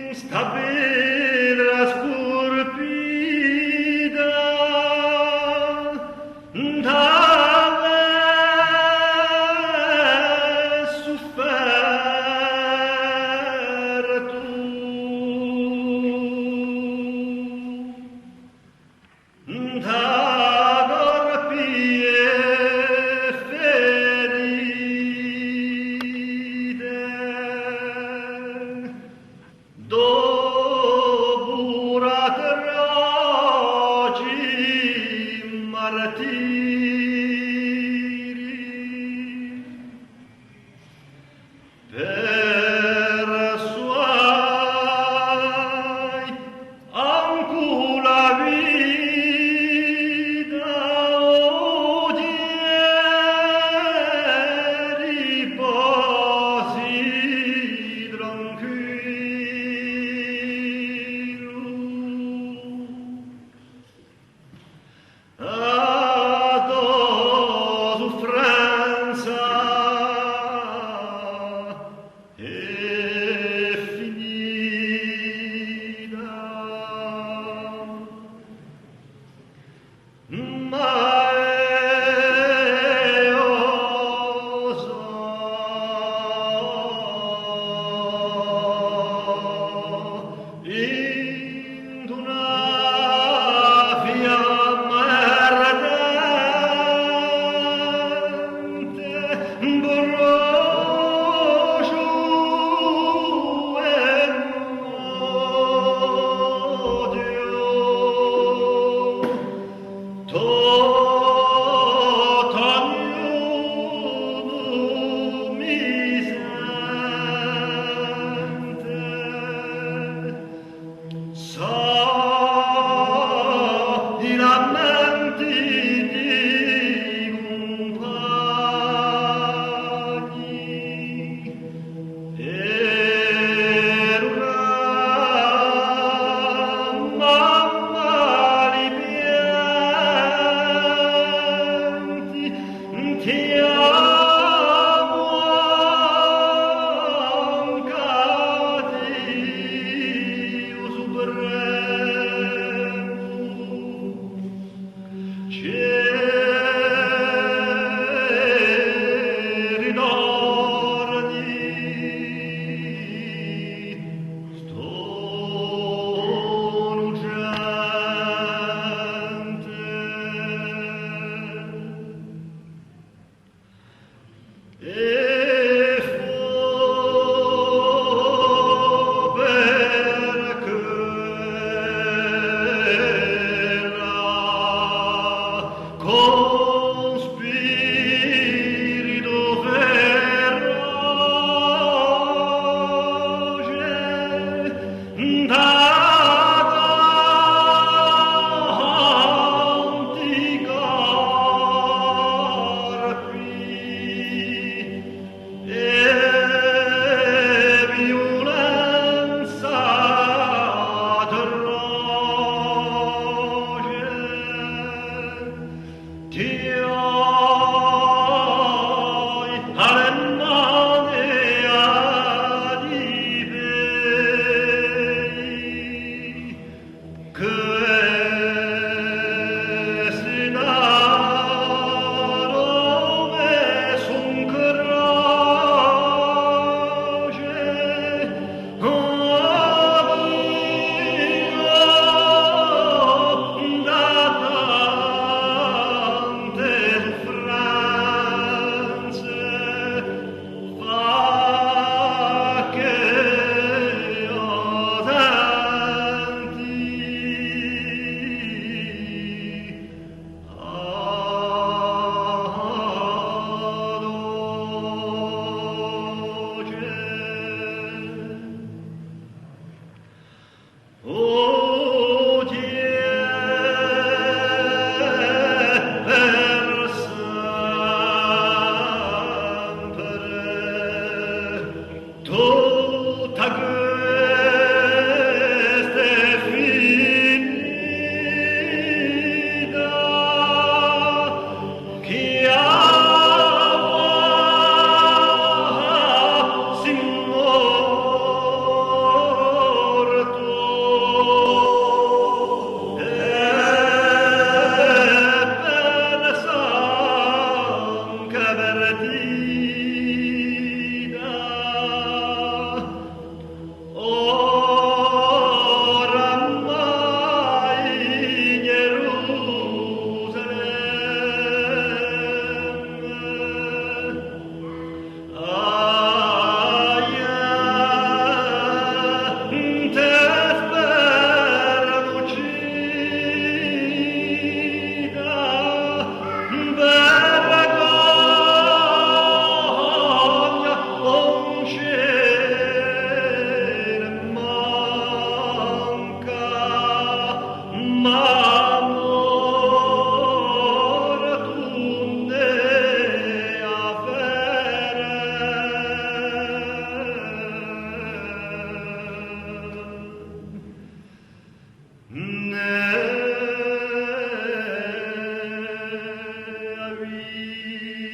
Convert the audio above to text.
Instabile scurpida dalle sofferto da corpie ferite dovurat rogi martiri per suai ancula vita odieri posi tranquillo ad soffrenza è finita ma oso in una fiamma ardente brucio e odio tot ognuno mi sente so i lamenti di compagni per una mamma li pianti ti amo anche Dio supremo c'eri nordi sto lucente e fu perché con spirito feroce davanti corpi e violenza atroce Dio alle mani adibei che si darono e son croce odio da tante soffranze fa che io Dio